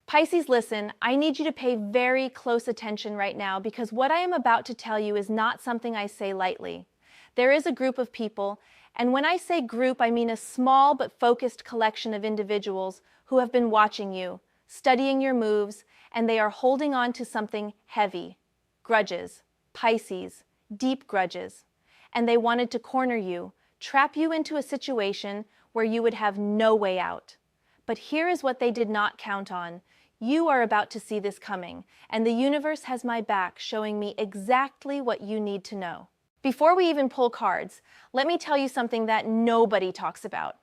Pisces, listen, I need you to pay very close attention right now because what I am about to tell you is not something I say lightly. There is a group of people, and when I say group, I mean a small but focused collection of individuals who have been watching you, studying your moves, and they are holding on to something heavy. Grudges, Pisces, deep grudges. And they wanted to corner you, trap you into a situation where you would have no way out. But here is what they did not count on. You are about to see this coming, and the universe has my back showing me exactly what you need to know. Before we even pull cards, let me tell you something that nobody talks about.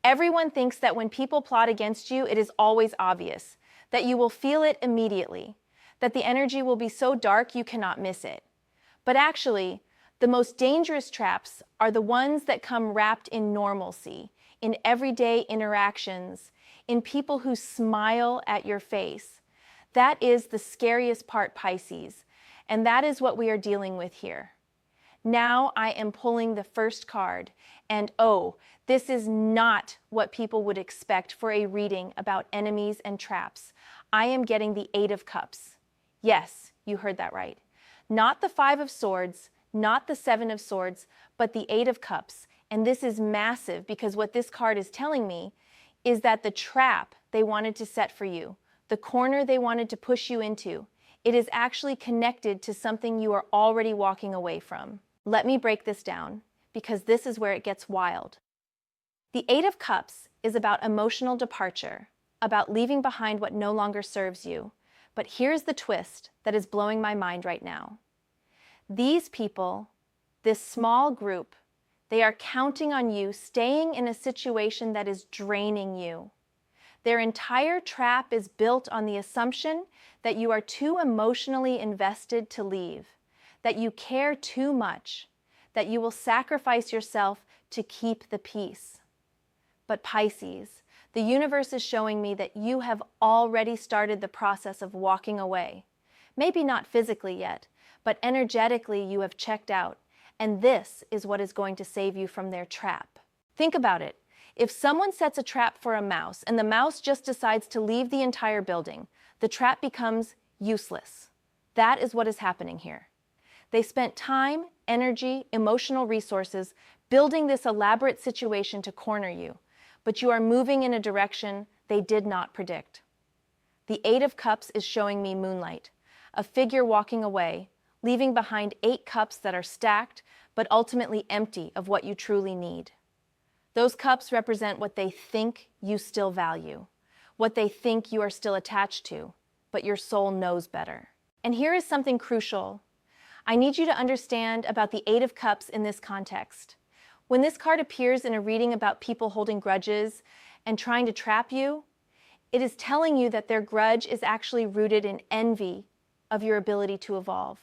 Everyone thinks that when people plot against you, it is always obvious, that you will feel it immediately, that the energy will be so dark you cannot miss it. But actually, the most dangerous traps are the ones that come wrapped in normalcy, in everyday interactions, in people who smile at your face. That is the scariest part, Pisces, and that is what we are dealing with here. Now I am pulling the first card, and oh, this is not what people would expect for a reading about enemies and traps. I am getting the Eight of Cups. Yes, you heard that right. Not the Five of Swords, not the Seven of Swords, but the Eight of Cups. And this is massive because what this card is telling me is that the trap they wanted to set for you, the corner they wanted to push you into, it is actually connected to something you are already walking away from. Let me break this down because this is where it gets wild. The Eight of Cups is about emotional departure, about leaving behind what no longer serves you. But here's the twist that is blowing my mind right now. These people, this small group, they are counting on you staying in a situation that is draining you. Their entire trap is built on the assumption that you are too emotionally invested to leave, that you care too much, that you will sacrifice yourself to keep the peace. But Pisces, the universe is showing me that you have already started the process of walking away. Maybe not physically yet, but energetically you have checked out. And this is what is going to save you from their trap. Think about it. If someone sets a trap for a mouse and the mouse just decides to leave the entire building, the trap becomes useless. That is what is happening here. They spent time, energy, emotional resources building this elaborate situation to corner you, but you are moving in a direction they did not predict. The Eight of Cups is showing me moonlight, a figure walking away, leaving behind 8 cups that are stacked, but ultimately empty of what you truly need. Those cups represent what they think you still value, what they think you are still attached to, but your soul knows better. And here is something crucial. I need you to understand about the Eight of Cups in this context. When this card appears in a reading about people holding grudges and trying to trap you, it is telling you that their grudge is actually rooted in envy of your ability to evolve.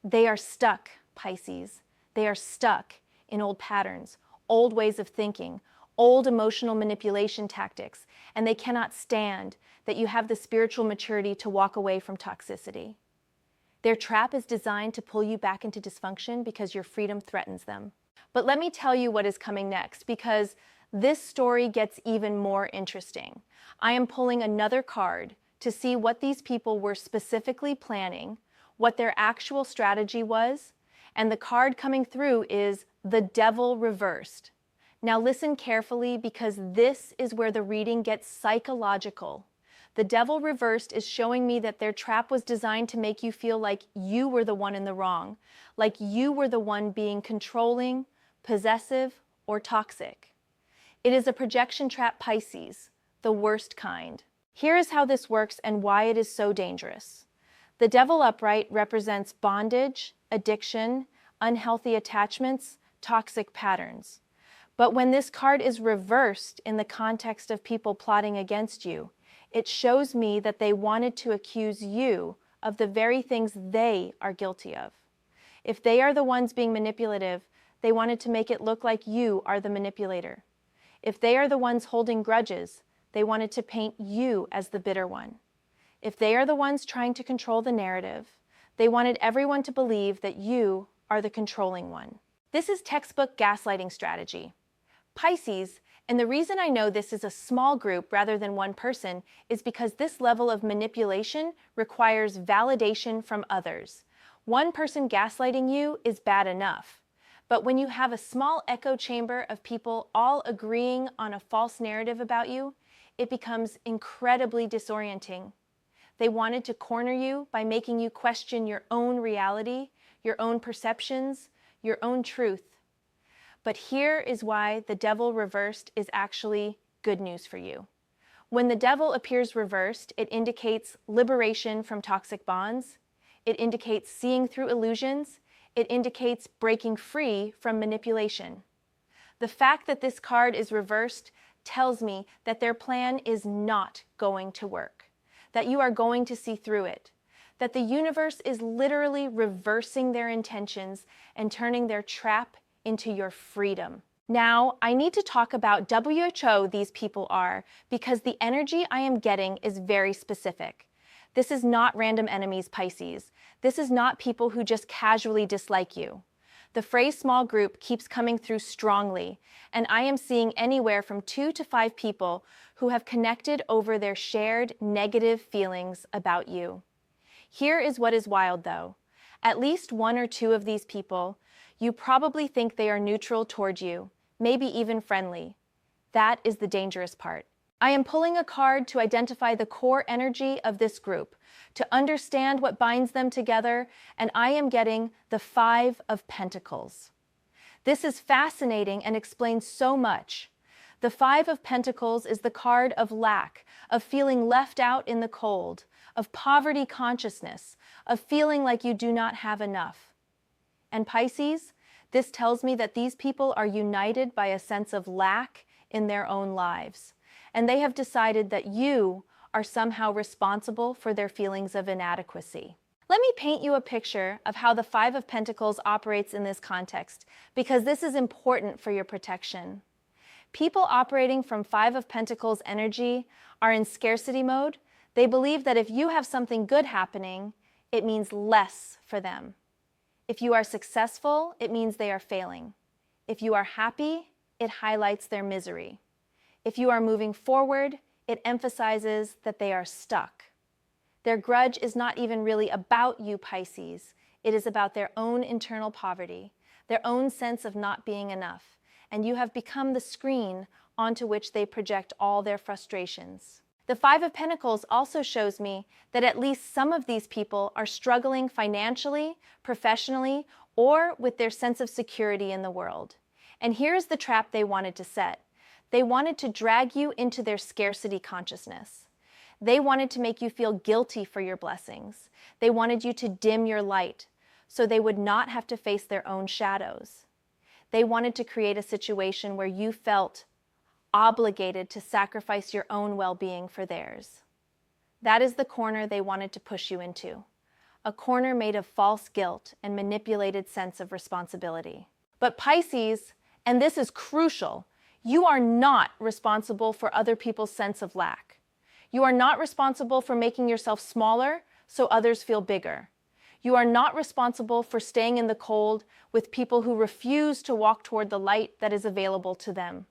They are stuck, Pisces. They are stuck in old patterns, old ways of thinking, old emotional manipulation tactics, and they cannot stand that you have the spiritual maturity to walk away from toxicity. Their trap is designed to pull you back into dysfunction because your freedom threatens them. But let me tell you what is coming next, because this story gets even more interesting. I am pulling another card to see what these people were specifically planning, what their actual strategy was, and the card coming through is the Devil reversed. Now listen carefully because this is where the reading gets psychological. The Devil reversed is showing me that their trap was designed to make you feel like you were the one in the wrong, like you were the one being controlling, possessive, or toxic. It is a projection trap, Pisces, the worst kind. Here is how this works and why it is so dangerous. The Devil upright represents bondage, addiction, unhealthy attachments, toxic patterns. But when this card is reversed in the context of people plotting against you, it shows me that they wanted to accuse you of the very things they are guilty of. If they are the ones being manipulative, they wanted to make it look like you are the manipulator. If they are the ones holding grudges, they wanted to paint you as the bitter one. If they are the ones trying to control the narrative, they wanted everyone to believe that you are the controlling one. This is textbook gaslighting strategy. Pisces, And the reason I know this is a small group rather than one person is because this level of manipulation requires validation from others. One person gaslighting you is bad enough. But when you have a small echo chamber of people all agreeing on a false narrative about you, it becomes incredibly disorienting. They wanted to corner you by making you question your own reality, your own perceptions, your own truth. But here is why the devil reversed is actually good news for you. When the devil appears reversed, it indicates liberation from toxic bonds. It indicates seeing through illusions. It indicates breaking free from manipulation. The fact that this card is reversed tells me that their plan is not going to work, that you are going to see through it, that the universe is literally reversing their intentions and turning their trap into your freedom. Now, I need to talk about WHO these people are because the energy I am getting is very specific. This is not random enemies, Pisces. This is not people who just casually dislike you. The phrase small group keeps coming through strongly, and I am seeing anywhere from 2 to 5 people who have connected over their shared negative feelings about you. Here is what is wild, though. At least 1 or 2 of these people, you probably think they are neutral toward you, maybe even friendly. That is the dangerous part. I am pulling a card to identify the core energy of this group, to understand what binds them together, and I am getting the 5 of Pentacles. This is fascinating and explains so much. The 5 of Pentacles is the card of lack, of feeling left out in the cold, of poverty consciousness, of feeling like you do not have enough. And Pisces, this tells me that these people are united by a sense of lack in their own lives. And they have decided that you are somehow responsible for their feelings of inadequacy. Let me paint you a picture of how the 5 of Pentacles operates in this context, because this is important for your protection. People operating from 5 of Pentacles energy are in scarcity mode. They believe that if you have something good happening, it means less for them. If you are successful, it means they are failing. If you are happy, it highlights their misery. If you are moving forward, it emphasizes that they are stuck. Their grudge is not even really about you, Pisces. It is about their own internal poverty, their own sense of not being enough, and you have become the screen onto which they project all their frustrations. The 5 of Pentacles also shows me that at least some of these people are struggling financially, professionally, or with their sense of security in the world. And here's the trap they wanted to set. They wanted to drag you into their scarcity consciousness. They wanted to make you feel guilty for your blessings. They wanted you to dim your light so they would not have to face their own shadows. They wanted to create a situation where you felt obligated to sacrifice your own well-being for theirs. That is the corner they wanted to push you into, a corner made of false guilt and manipulated sense of responsibility. But Pisces, and this is crucial, you are not responsible for other people's sense of lack. You are not responsible for making yourself smaller so others feel bigger. You are not responsible for staying in the cold with people who refuse to walk toward the light that is available to them.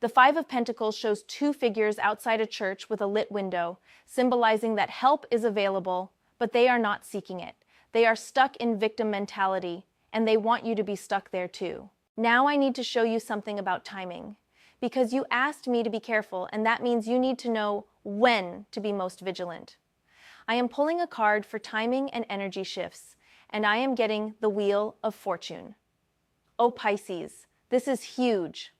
The 5 of Pentacles shows 2 figures outside a church with a lit window, symbolizing that help is available, but they are not seeking it. They are stuck in victim mentality, and they want you to be stuck there too. Now I need to show you something about timing, because you asked me to be careful, and that means you need to know when to be most vigilant. I am pulling a card for timing and energy shifts, and I am getting the Wheel of Fortune. Oh, Pisces, this is huge.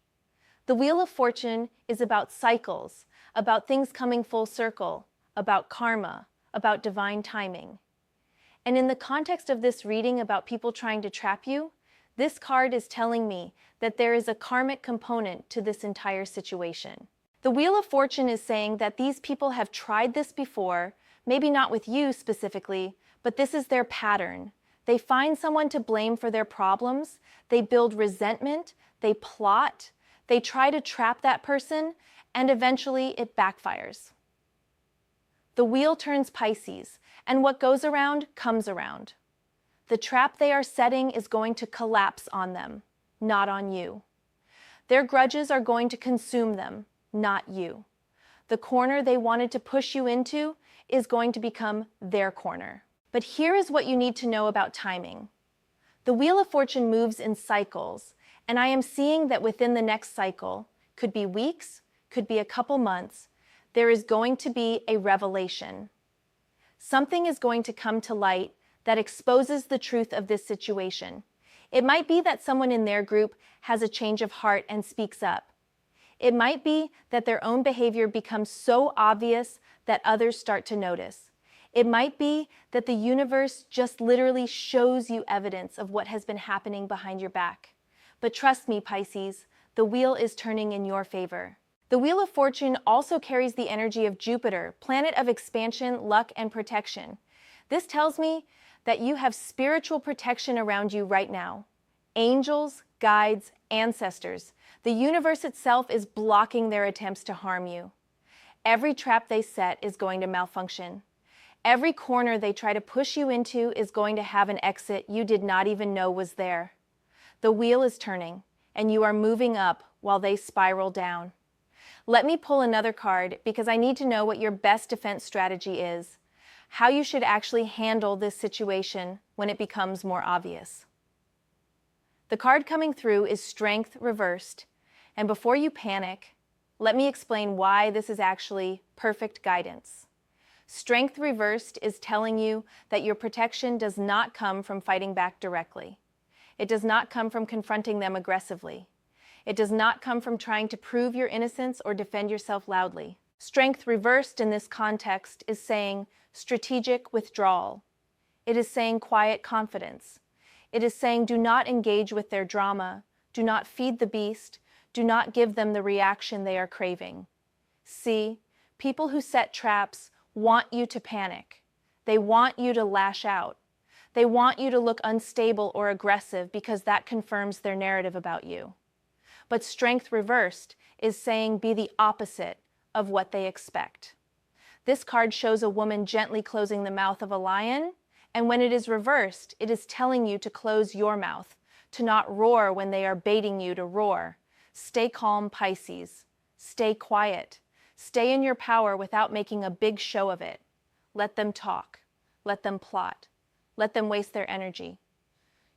The Wheel of Fortune is about cycles, about things coming full circle, about karma, about divine timing. And in the context of this reading about people trying to trap you, this card is telling me that there is a karmic component to this entire situation. The Wheel of Fortune is saying that these people have tried this before, maybe not with you specifically, but this is their pattern. They find someone to blame for their problems, they build resentment, they plot, they try to trap that person, and eventually it backfires. The wheel turns Pisces, and what goes around comes around. The trap they are setting is going to collapse on them, not on you. Their grudges are going to consume them, not you. The corner they wanted to push you into is going to become their corner. But here is what you need to know about timing. The Wheel of Fortune moves in cycles, and I am seeing that within the next cycle, could be weeks, could be a couple months, there is going to be a revelation. Something is going to come to light that exposes the truth of this situation. It might be that someone in their group has a change of heart and speaks up. It might be that their own behavior becomes so obvious that others start to notice. It might be that the universe just literally shows you evidence of what has been happening behind your back. But trust me, Pisces, the wheel is turning in your favor. The Wheel of Fortune also carries the energy of Jupiter, planet of expansion, luck, and protection. This tells me that you have spiritual protection around you right now. Angels, guides, ancestors. The universe itself is blocking their attempts to harm you. Every trap they set is going to malfunction. Every corner they try to push you into is going to have an exit you did not even know was there. The wheel is turning, and you are moving up while they spiral down. Let me pull another card because I need to know what your best defense strategy is, how you should actually handle this situation when it becomes more obvious. The card coming through is Strength reversed, and before you panic, let me explain why this is actually perfect guidance. Strength reversed is telling you that your protection does not come from fighting back directly. It does not come from confronting them aggressively. It does not come from trying to prove your innocence or defend yourself loudly. Strength reversed in this context is saying strategic withdrawal. It is saying quiet confidence. It is saying do not engage with their drama, do not feed the beast, do not give them the reaction they are craving. See, people who set traps want you to panic. They want you to lash out. They want you to look unstable or aggressive because that confirms their narrative about you. But strength reversed is saying be the opposite of what they expect. This card shows a woman gently closing the mouth of a lion, and when it is reversed, it is telling you to close your mouth, to not roar when they are baiting you to roar. Stay calm, Pisces. Stay quiet. Stay in your power without making a big show of it. Let them talk. Let them plot. Let them waste their energy.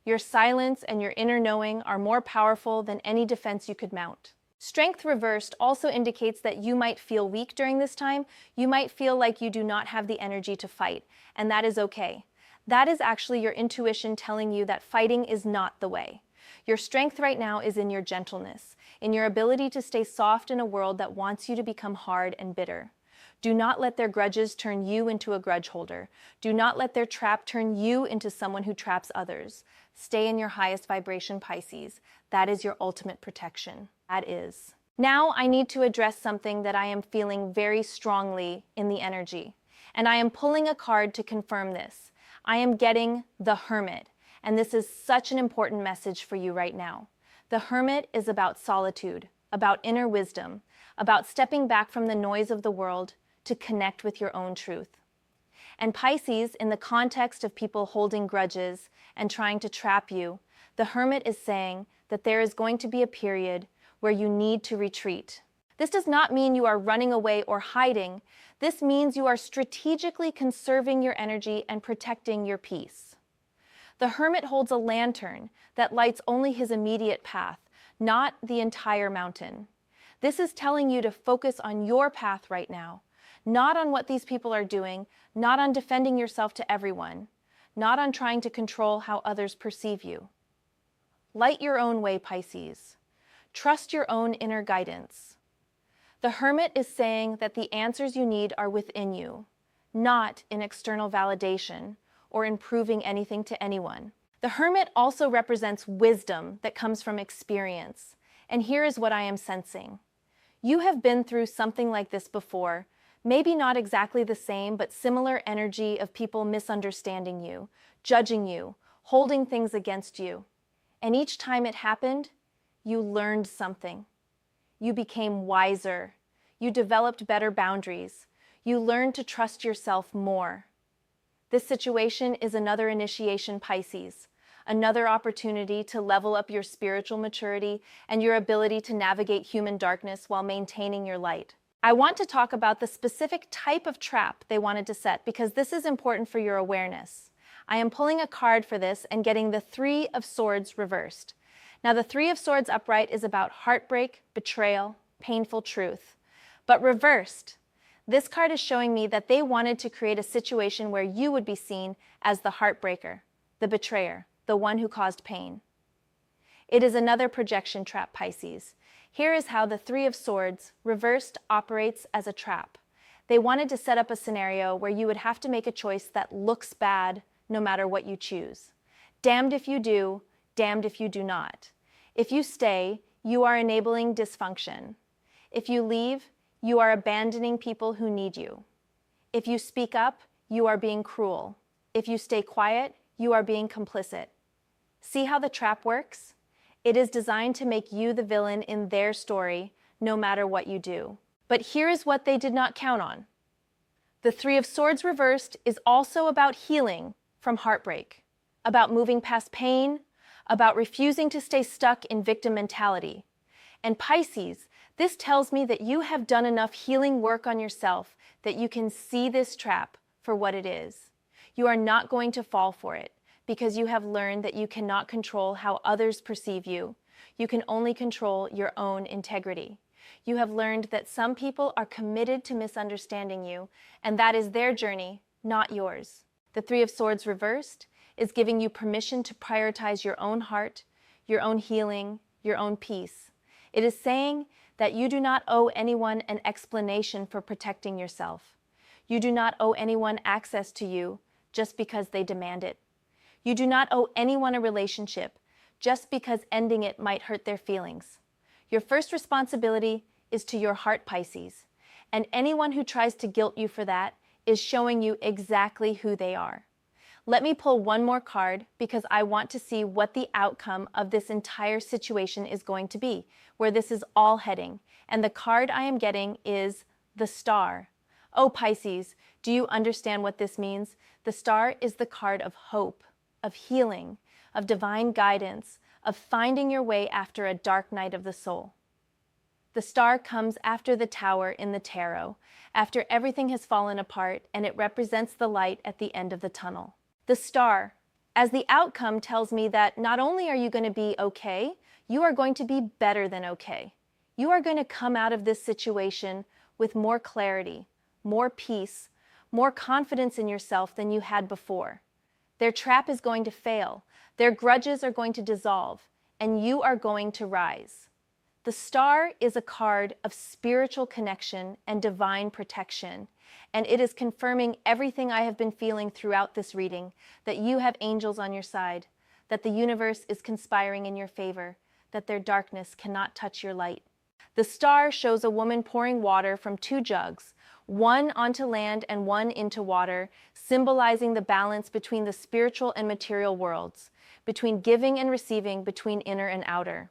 Your silence and your inner knowing are more powerful than any defense you could mount. Strength reversed also indicates that you might feel weak during this time. You might feel like you do not have the energy to fight, and that is okay. That is actually your intuition telling you that fighting is not the way. Your strength right now is in your gentleness, in your ability to stay soft in a world that wants you to become hard and bitter. Do not let their grudges turn you into a grudge holder. Do not let their trap turn you into someone who traps others. Stay in your highest vibration, Pisces. That is your ultimate protection. That is. Now I need to address something that I am feeling very strongly in the energy. And I am pulling a card to confirm this. I am getting the Hermit. And this is such an important message for you right now. The Hermit is about solitude, about inner wisdom, about stepping back from the noise of the world to connect with your own truth. And Pisces, in the context of people holding grudges and trying to trap you, the Hermit is saying that there is going to be a period where you need to retreat. This does not mean you are running away or hiding. This means you are strategically conserving your energy and protecting your peace. The Hermit holds a lantern that lights only his immediate path, not the entire mountain. This is telling you to focus on your path right now, not on what these people are doing, not on defending yourself to everyone, not on trying to control how others perceive you. Light your own way, Pisces. Trust your own inner guidance. The Hermit is saying that the answers you need are within you, not in external validation or in proving anything to anyone. The Hermit also represents wisdom that comes from experience, and here is what I am sensing. You have been through something like this before, maybe not exactly the same, but similar energy of people misunderstanding you, judging you, holding things against you. And each time it happened, you learned something. You became wiser. You developed better boundaries. You learned to trust yourself more. This situation is another initiation, Pisces, another opportunity to level up your spiritual maturity and your ability to navigate human darkness while maintaining your light. I want to talk about the specific type of trap they wanted to set because this is important for your awareness. I am pulling a card for this and getting the Three of Swords reversed. Now, the Three of Swords upright is about heartbreak, betrayal, painful truth. But reversed, this card is showing me that they wanted to create a situation where you would be seen as the heartbreaker, the betrayer, the one who caused pain. It is another projection trap, Pisces. Here is how the Three of Swords, reversed, operates as a trap. They wanted to set up a scenario where you would have to make a choice that looks bad no matter what you choose. Damned if you do, damned if you do not. If you stay, you are enabling dysfunction. If you leave, you are abandoning people who need you. If you speak up, you are being cruel. If you stay quiet, you are being complicit. See how the trap works? It is designed to make you the villain in their story, no matter what you do. But here is what they did not count on. The Three of Swords reversed is also about healing from heartbreak, about moving past pain, about refusing to stay stuck in victim mentality. And Pisces, this tells me that you have done enough healing work on yourself that you can see this trap for what it is. You are not going to fall for it because you have learned that you cannot control how others perceive you. You can only control your own integrity. You have learned that some people are committed to misunderstanding you, and that is their journey, not yours. The Three of Swords reversed is giving you permission to prioritize your own heart, your own healing, your own peace. It is saying that you do not owe anyone an explanation for protecting yourself. You do not owe anyone access to you just because they demand it. You do not owe anyone a relationship just because ending it might hurt their feelings. Your first responsibility is to your heart, Pisces, and anyone who tries to guilt you for that is showing you exactly who they are. Let me pull one more card because I want to see what the outcome of this entire situation is going to be, where this is all heading. And the card I am getting is the Star. Oh, Pisces, do you understand what this means? The Star is the card of hope, of healing, of divine guidance, of finding your way after a dark night of the soul. The Star comes after the Tower in the tarot, after everything has fallen apart, and it represents the light at the end of the tunnel. The Star, as the outcome, tells me that not only are you going to be okay, you are going to be better than okay. You are going to come out of this situation with more clarity, more peace, more confidence in yourself than you had before. Their trap is going to fail, their grudges are going to dissolve, and you are going to rise. The Star is a card of spiritual connection and divine protection, and it is confirming everything I have been feeling throughout this reading, that you have angels on your side, that the universe is conspiring in your favor, that their darkness cannot touch your light. The Star shows a woman pouring water from two jugs, one onto land and one into water, symbolizing the balance between the spiritual and material worlds, between giving and receiving, between inner and outer.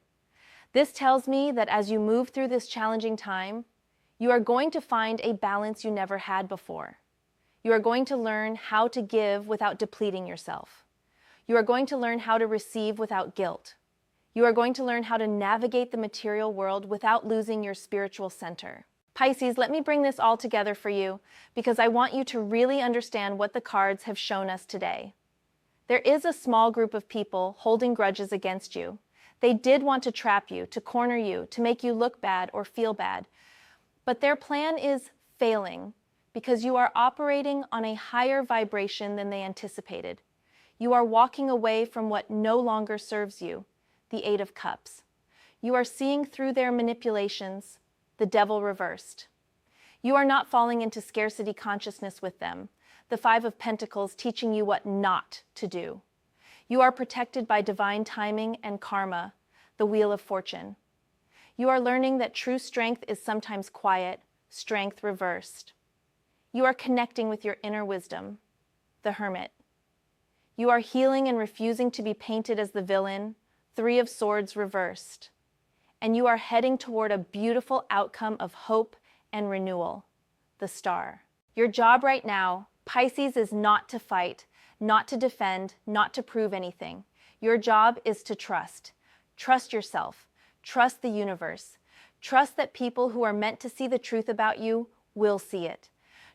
This tells me that as you move through this challenging time, you are going to find a balance you never had before. You are going to learn how to give without depleting yourself. You are going to learn how to receive without guilt. You are going to learn how to navigate the material world without losing your spiritual center. Pisces, let me bring this all together for you because I want you to really understand what the cards have shown us today. There is a small group of people holding grudges against you. They did want to trap you, to corner you, to make you look bad or feel bad. But their plan is failing because you are operating on a higher vibration than they anticipated. You are walking away from what no longer serves you, the Eight of Cups. You are seeing through their manipulations, the devil reversed. You are not falling into scarcity consciousness with them, the Five of Pentacles teaching you what not to do. You are protected by divine timing and karma, the Wheel of Fortune. You are learning that true strength is sometimes quiet, strength reversed. You are connecting with your inner wisdom, the Hermit. You are healing and refusing to be painted as the villain, Three of Swords reversed. And you are heading toward a beautiful outcome of hope and renewal, the Star. Your job right now, Pisces, is not to fight, not to defend, not to prove anything. Your job is to trust. Trust yourself. Trust the universe. Trust that people who are meant to see the truth about you will see it.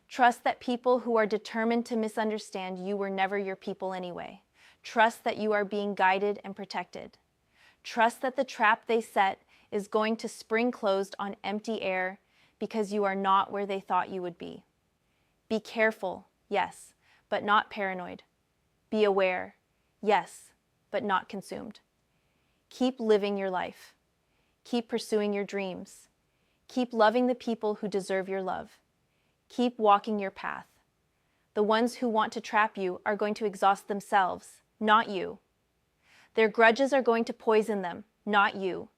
Trust that people who are determined to misunderstand you were never your people anyway. Trust that you are being guided and protected. Trust that the trap they set is going to spring closed on empty air because you are not where they thought you would be. Be careful, yes, but not paranoid. Be aware, yes, but not consumed. Keep living your life. Keep pursuing your dreams. Keep loving the people who deserve your love. Keep walking your path. The ones who want to trap you are going to exhaust themselves, not you. Their grudges are going to poison them, not you.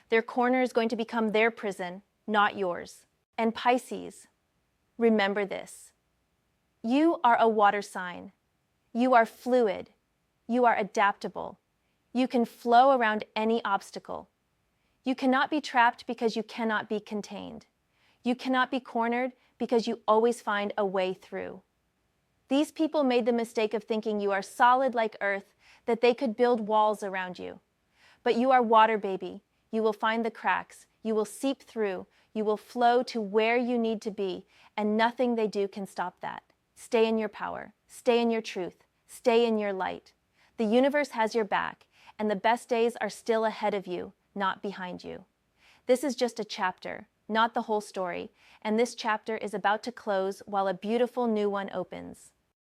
Their corner is going to become their prison, not yours. And Pisces, remember this. You are a water sign. You are fluid. You are adaptable. You can flow around any obstacle. You cannot be trapped because you cannot be contained. You cannot be cornered because you always find a way through. These people made the mistake of thinking you are solid like earth, that they could build walls around you. But you are water, baby. You will find the cracks. You will seep through. You will flow to where you need to be, and nothing they do can stop that. Stay in your power. Stay in your truth. Stay in your light. The universe has your back, and the best days are still ahead of you, not behind you. This is just a chapter, not the whole story, and this chapter is about to close while a beautiful new one opens.